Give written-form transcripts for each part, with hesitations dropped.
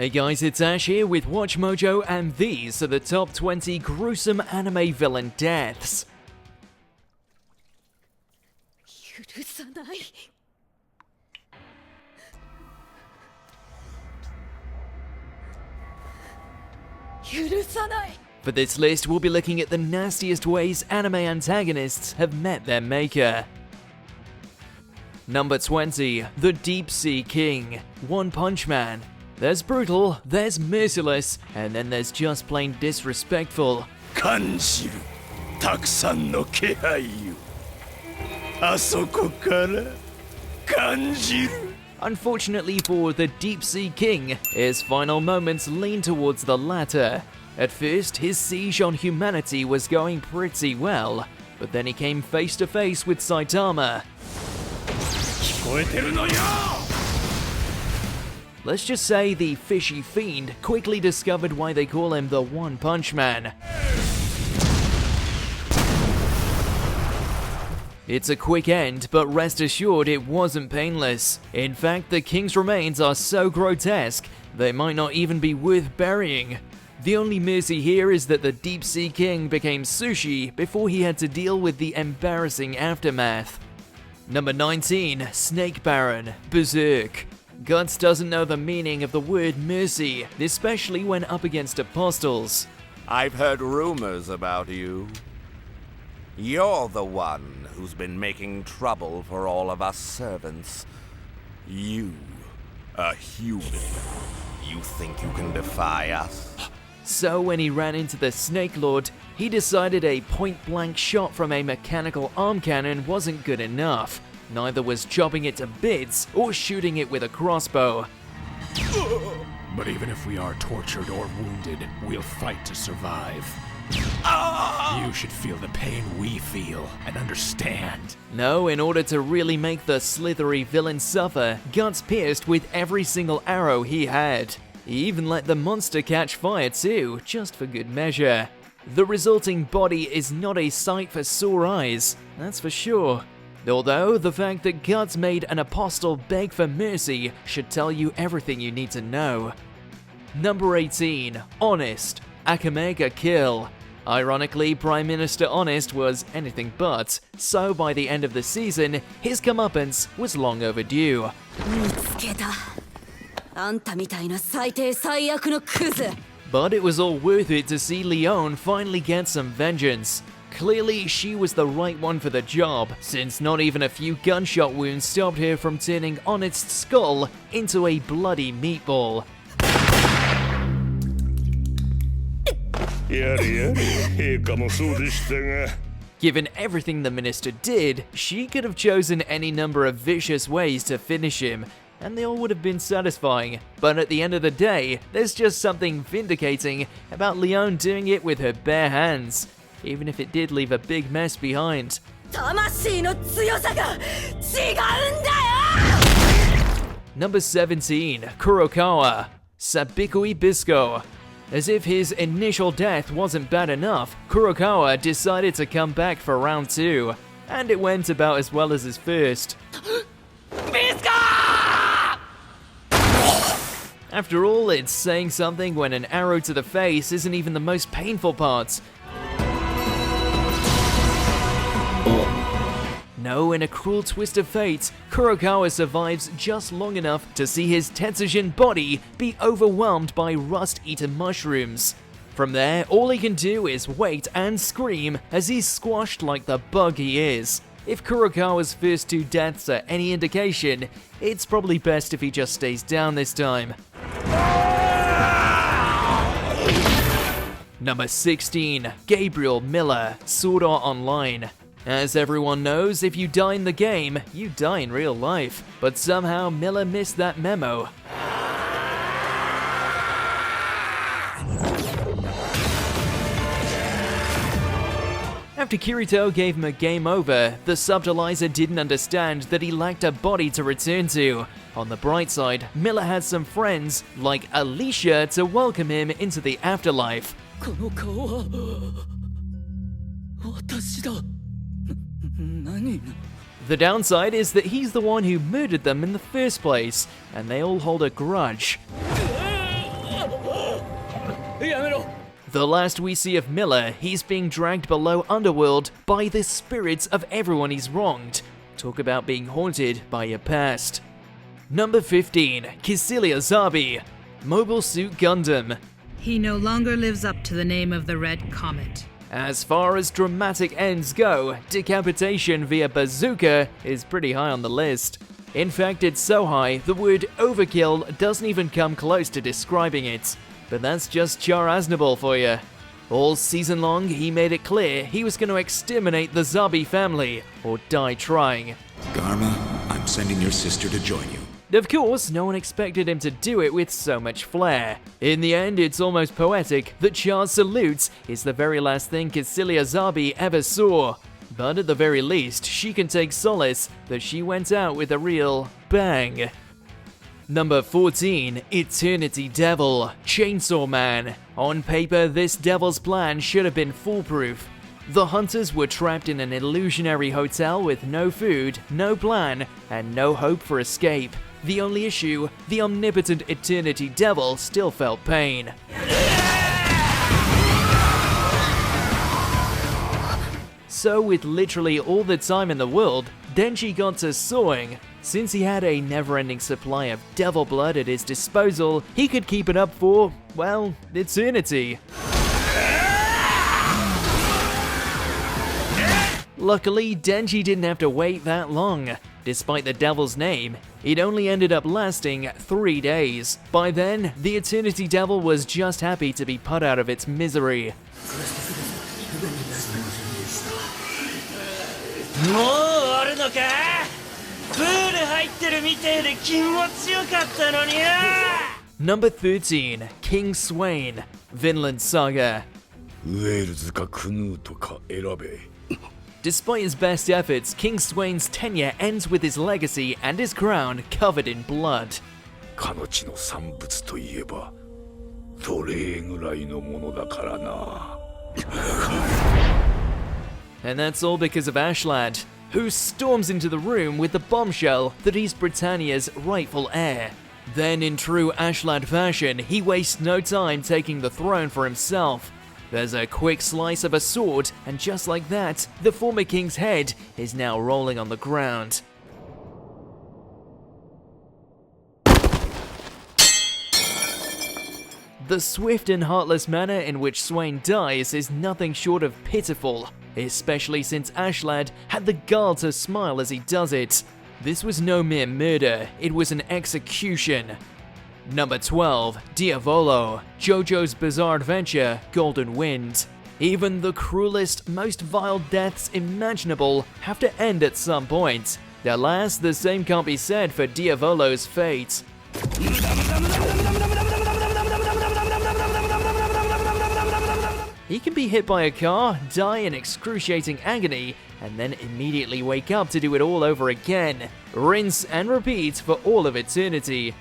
Hey guys, it's Ash here with WatchMojo, and these are the top 20 gruesome anime villain deaths. For this list, we'll be looking at the nastiest ways anime antagonists have met their maker. Number 20. The Deep Sea King, One Punch Man. There's brutal, there's merciless, and then there's just plain disrespectful. Kanjiru, takusan no kehai yo. Asoko kara kanjiru. Unfortunately for the Deep Sea King, his final moments lean towards the latter. At first, his siege on humanity was going pretty well, but then he came face to face with Saitama. Let's just say the fishy fiend quickly discovered why they call him the One Punch Man. It's a quick end, but rest assured it wasn't painless. In fact, the king's remains are so grotesque, they might not even be worth burying. The only mercy here is that the Deep Sea King became sushi before he had to deal with the embarrassing aftermath. Number 19. Snake Baron, Berserk. Guts doesn't know the meaning of the word mercy, especially when up against apostles. I've heard rumors about you. You're the one who's been making trouble for all of us servants. You, a human. You think you can defy us? So when he ran into the Snake Lord, he decided a point-blank shot from a mechanical arm cannon wasn't good enough. Neither was chopping it to bits or shooting it with a crossbow. But even if we are tortured or wounded, we'll fight to survive. You should feel the pain we feel and understand. No, in order to really make the slithery villain suffer, Guts pierced with every single arrow he had. He even let the monster catch fire too, just for good measure. The resulting body is not a sight for sore eyes, that's for sure. Although, the fact that Guts made an apostle beg for mercy should tell you everything you need to know. Number 18. Honest, Akamega Kill. Ironically, Prime Minister Honest was anything but, so by the end of the season, his comeuppance was long overdue. But it was all worth it to see Leon finally get some vengeance. Clearly, she was the right one for the job, since not even a few gunshot wounds stopped her from turning Honest's skull into a bloody meatball. Given everything the minister did, she could have chosen any number of vicious ways to finish him, and they all would have been satisfying. But at the end of the day, there's just something vindicating about Leon doing it with her bare hands, even if it did leave a big mess behind. Number 17. Kurokawa, Sabikui Bisco. As if his initial death wasn't bad enough, Kurokawa decided to come back for round 2, and it went about as well as his first. After all, it's saying something when an arrow to the face isn't even the most painful part. No, in a cruel twist of fate, Kurokawa survives just long enough to see his Tetsujin body be overwhelmed by rust-eaten mushrooms. From there, all he can do is wait and scream as he's squashed like the bug he is. If Kurokawa's first 2 deaths are any indication, it's probably best if he just stays down this time. Number 16. Gabriel Miller, Sword Art Online. As everyone knows, if you die in the game, you die in real life. But somehow Miller missed that memo. After Kirito gave him a game over, the Subtilizer didn't understand that he lacked a body to return to. On the bright side, Miller had some friends, like Alicia, to welcome him into the afterlife. The downside is that he's the one who murdered them in the first place, and they all hold a grudge. The last we see of Miller, he's being dragged below underworld by the spirits of everyone he's wronged. Talk about being haunted by your past. Number 15, Kycilia Zabi, Mobile Suit Gundam. He no longer lives up to the name of the Red Comet. As far as dramatic ends go, decapitation via bazooka is pretty high on the list. In fact, it's so high, the word overkill doesn't even come close to describing it. But that's just Char Aznable for you. All season long, he made it clear he was going to exterminate the Zabi family, or die trying. Garma, I'm sending your sister to join you. Of course, no one expected him to do it with so much flair. In the end, it's almost poetic that Char's salutes is the very last thing Kycilia Zabi ever saw. But at the very least, she can take solace that she went out with a real bang. Number 14, Eternity Devil, Chainsaw Man. On paper, this devil's plan should have been foolproof. The hunters were trapped in an illusionary hotel with no food, no plan, and no hope for escape. The only issue, the omnipotent Eternity Devil still felt pain. So with literally all the time in the world, Denji got to sawing. Since he had a never-ending supply of devil blood at his disposal, he could keep it up for, well, eternity. Luckily, Denji didn't have to wait that long. Despite the devil's name, it only ended up lasting 3 days. By then, the Eternity Devil was just happy to be put out of its misery. Number 13, King Swain, Vinland Saga. ウェールズかクヌーとか選べ。 Despite his best efforts, King Swain's tenure ends with his legacy and his crown covered in blood. かの地の産物といえばそれぐらいのものだからな。 And that's all because of Ashlad, who storms into the room with the bombshell that he's Britannia's rightful heir. Then, in true Ashlad fashion, he wastes no time taking the throne for himself. There's a quick slice of a sword, and just like that, the former king's head is now rolling on the ground. The swift and heartless manner in which Swain dies is nothing short of pitiful, especially since Ashlad had the gall to smile as he does it. This was no mere murder, it was an execution. Number 12, Diavolo, JoJo's Bizarre Adventure, Golden Wind. Even the cruelest, most vile deaths imaginable have to end at some point. Alas, the same can't be said for Diavolo's fate. He can be hit by a car, die in excruciating agony, and then immediately wake up to do it all over again. Rinse and repeat for all of eternity.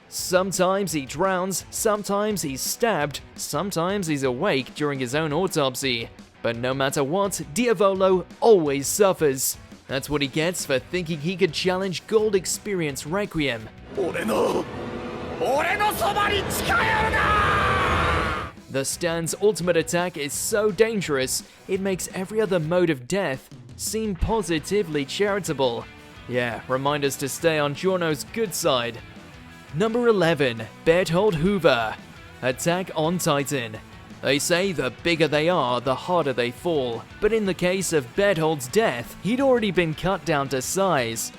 Sometimes he drowns, sometimes he's stabbed, sometimes he's awake during his own autopsy. But no matter what, Diavolo always suffers. That's what he gets for thinking he could challenge Gold Experience Requiem. The Stan's ultimate attack is so dangerous, it makes every other mode of death seem positively charitable. Yeah, remind us to stay on Giorno's good side. Number 11, Berthold Hoover, Attack on Titan. They say the bigger they are, the harder they fall. But in the case of Berthold's death, he'd already been cut down to size.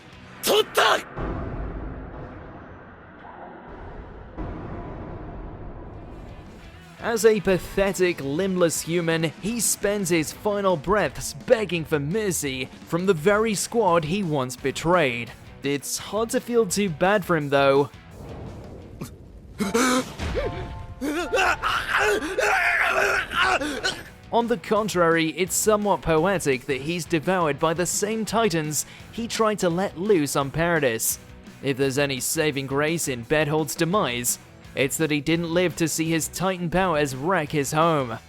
As a pathetic, limbless human, he spends his final breaths begging for mercy from the very squad he once betrayed. It's hard to feel too bad for him though. On the contrary, it's somewhat poetic that he's devoured by the same titans he tried to let loose on Paradis. If there's any saving grace in Berthold's demise, it's that he didn't live to see his titan powers wreck his home.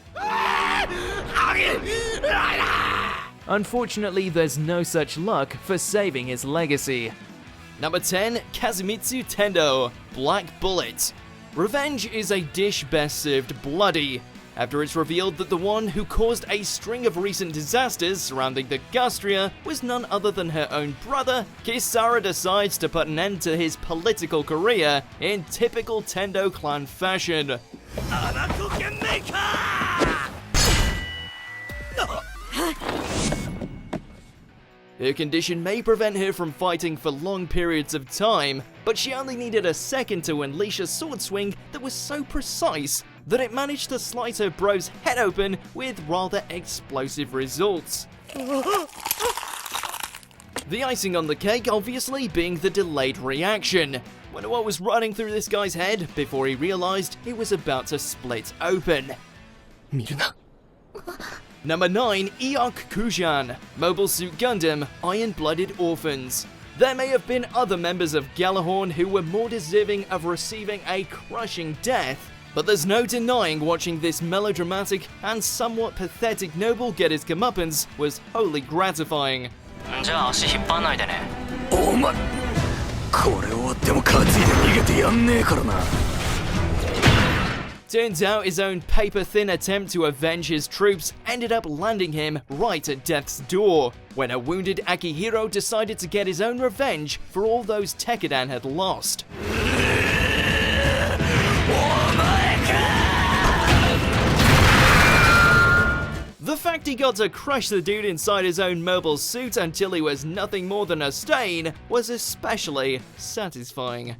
Unfortunately, there's no such luck for saving his legacy. Number 10, Kazumitsu Tendo, Black Bullet. Revenge is a dish best served bloody. After it's revealed that the one who caused a string of recent disasters surrounding the Gastria was none other than her own brother, Kisara decides to put an end to his political career in typical Tendo clan fashion. Her condition may prevent her from fighting for long periods of time, but she only needed a second to unleash a sword swing that was so precise that it managed to slice her bro's head open with rather explosive results. The icing on the cake obviously being the delayed reaction. Wonder what was running through this guy's head before he realized it was about to split open. Number 9, Eok Kujan, Mobile Suit Gundam, Iron-Blooded Orphans. There may have been other members of Gjallarhorn who were more deserving of receiving a crushing death, but there's no denying watching this melodramatic and somewhat pathetic noble get his comeuppance was wholly gratifying. じゃあ足引っ張んないでね。お前、これ終わっても担いで逃げてやんねえからな。Turns out his own paper-thin attempt to avenge his troops ended up landing him right at death's door, when a wounded Akihiro decided to get his own revenge for all those Tekkadan had lost. The fact he got to crush the dude inside his own mobile suit until he was nothing more than a stain was especially satisfying.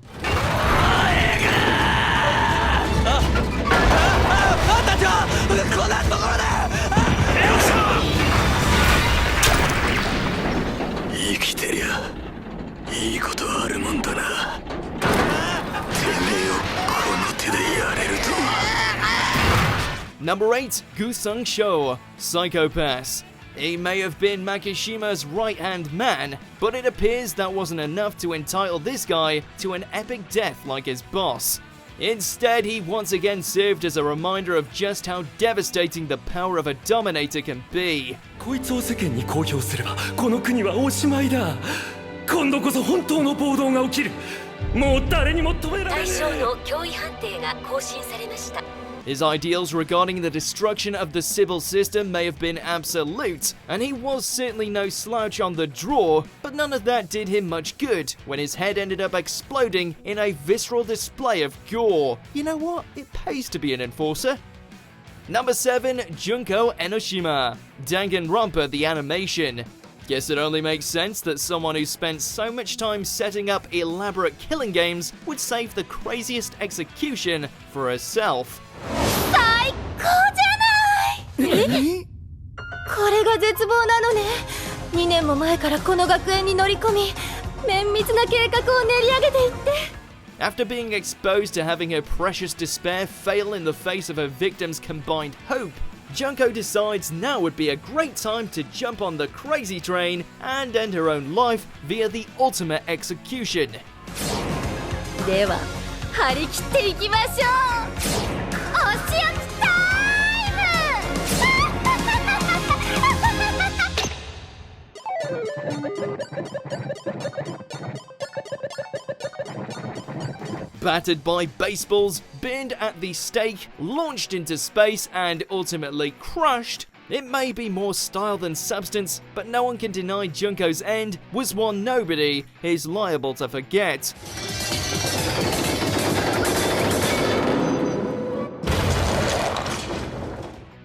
Number 8, Gusung Sho, Psychopath. He may have been Makishima's right-hand man, but it appears that wasn't enough to entitle this guy to an epic death like his boss. Instead, he once again served as a reminder of just how devastating the power of a dominator can be. こいつを世間に公表すればこの国はおしまいだ。今度こそ本当の暴動が起きる。もう誰にも止められない。対象の脅威判定が更新されました。 His ideals regarding the destruction of the Sibyl system may have been absolute, and he was certainly no slouch on the draw, but none of that did him much good when his head ended up exploding in a visceral display of gore. You know what? It pays to be an enforcer. Number 7, Junko Enoshima, Danganronpa the Animation. Guess it only makes sense that someone who spent so much time setting up elaborate killing games would save the craziest execution for herself. 最高じゃない。これが絶望なのね。2年も前からこの学園に乗り込み、綿密な計画を練り上げていって。After being exposed to having her precious despair fail in the face of her victim's combined hope, Junko decides now would be a great time to jump on the crazy train and end her own life via the ultimate execution. では、張り切っていきましょう。お仕置きタイムBattered by baseballs, burned at the stake, launched into space, and ultimately crushed, it may be more style than substance, but no one can deny Junko's end was one nobody is liable to forget.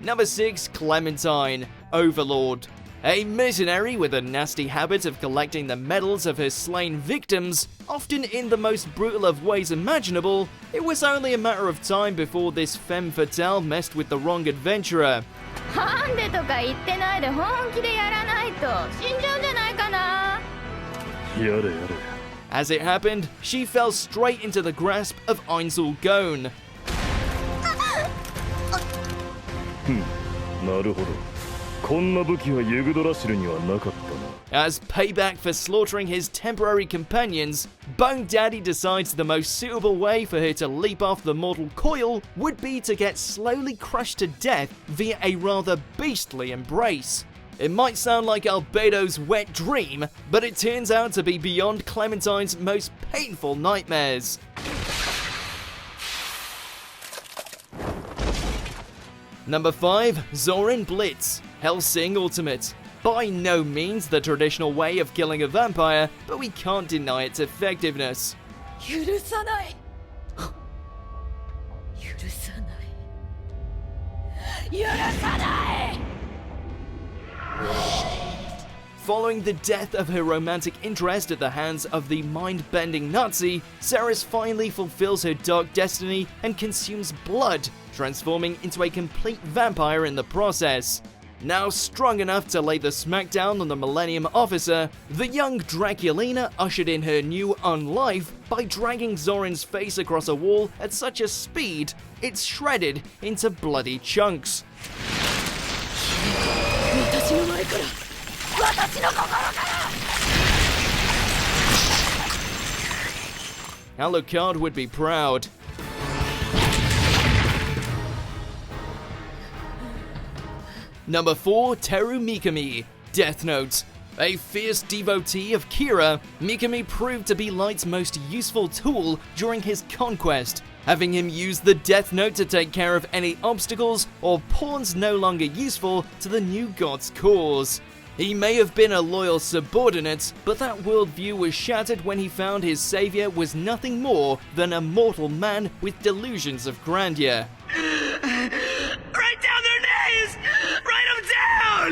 Number 6, Clementine, Overlord. A mercenary with a nasty habit of collecting the medals of her slain victims, often in the most brutal of ways imaginable, it was only a matter of time before this femme fatale messed with the wrong adventurer. As it happened, she fell straight into the grasp of Einzel Gon. なるほど。こんな武器はユグドラシルにはなかったな。 As payback for slaughtering his temporary companions, Bone Daddy decides the most suitable way for her to leap off the mortal coil would be to get slowly crushed to death via a rather beastly embrace. It might sound like Albedo's wet dream, but it turns out to be beyond Clementine's most painful nightmares. Number 5. ZORIN BLITZ, Hellsing Ultimate. By no means the traditional way of killing a vampire, but we can't deny its effectiveness. Following the death of her romantic interest at the hands of the mind-bending Nazi, Ceres finally fulfills her dark destiny and consumes blood, transforming into a complete vampire in the process. Now strong enough to lay the smackdown on the Millennium Officer, the young Draculina ushered in her new unlife by dragging Zorin's face across a wall at such a speed, it's shredded into bloody chunks. Alucard would be proud. Number 4. Teru Mikami, Death Note. A fierce devotee of Kira, Mikami proved to be Light's most useful tool during his conquest, having him use the Death Note to take care of any obstacles or pawns no longer useful to the new god's cause. He may have been a loyal subordinate, but that worldview was shattered when he found his savior was nothing more than a mortal man with delusions of grandeur. Write down their names! Write them down!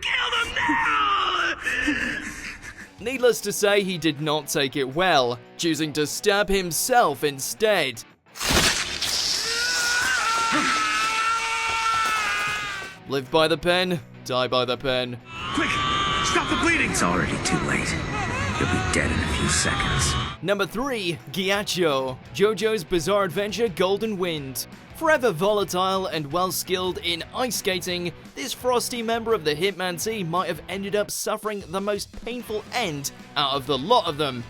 Kill them now! Needless to say, he did not take it well, choosing to stab himself instead. Live by the pen, die by the pen. Quick! Stop the bleeding! It's already too late. You'll be dead in a few seconds. Number 3. GHIACCIO, JoJo's Bizarre Adventure Golden Wind. Forever volatile and well-skilled in ice skating, this frosty member of the Hitman team might have ended up suffering the most painful end out of the lot of them.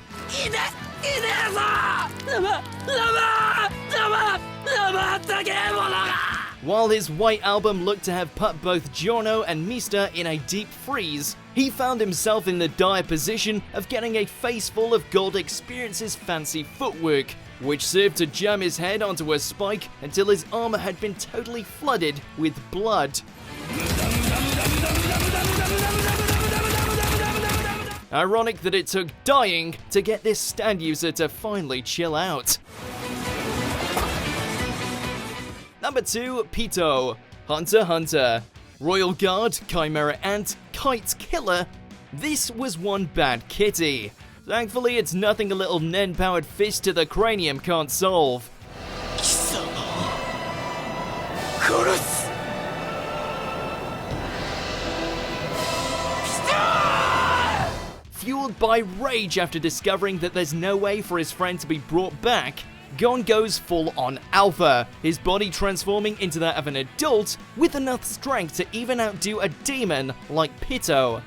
While his White Album looked to have put both Giorno and Mista in a deep freeze, he found himself in the dire position of getting a face full of Gold Experience's fancy footwork, which served to jam his head onto a spike until his armor had been totally flooded with blood. Ironic that it took dying to get this stand user to finally chill out. Number 2, Pito, Hunter x Hunter. Royal Guard, Chimera Ant, Kite Killer. This was one bad kitty. Thankfully, it's nothing a little Nen-powered fist to the cranium can't solve. Fueled by rage after discovering that there's no way for his friend to be brought back, Gon goes full on alpha, his body transforming into that of an adult with enough strength to even outdo a demon like Pito.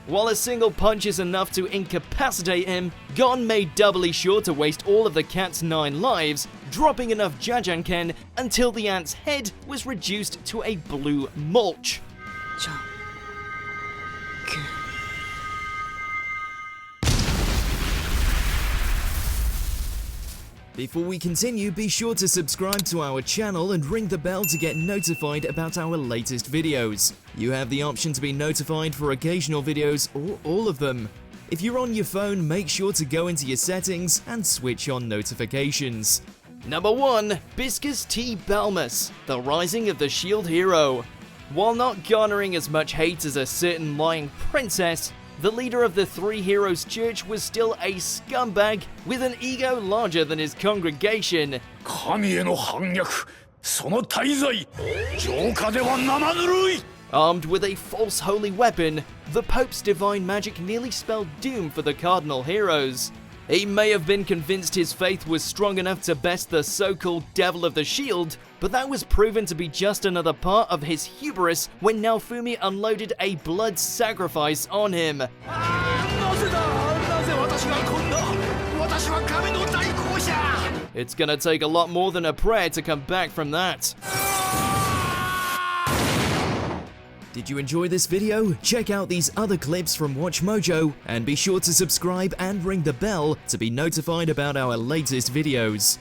While a single punch is enough to incapacitate him, Gon made doubly sure to waste all of the cat's 9 lives, dropping enough Jajanken until the ant's head was reduced to a blue mulch. Before we continue, be sure to subscribe to our channel and ring the bell to get notified about our latest videos. You have the option to be notified for occasional videos or all of them. If you're on your phone, make sure to go into your settings and switch on notifications. Number 1. Biscus T. Balmus, The Rising of the Shield Hero. While not garnering as much hate as a certain lying princess, the leader of the Three Heroes Church was still a scumbag with an ego larger than his congregation. 神への反逆、その大罪、浄化では生ぬるい。 Armed with a false holy weapon, the Pope's divine magic nearly spelled doom for the Cardinal Heroes. He may have been convinced his faith was strong enough to best the so-called Devil of the Shield, but that was proven to be just another part of his hubris when Naofumi unloaded a blood sacrifice on him. It's gonna take a lot more than a prayer to come back from that. Did you enjoy this video? Check out these other clips from WatchMojo, and be sure to subscribe and ring the bell to be notified about our latest videos.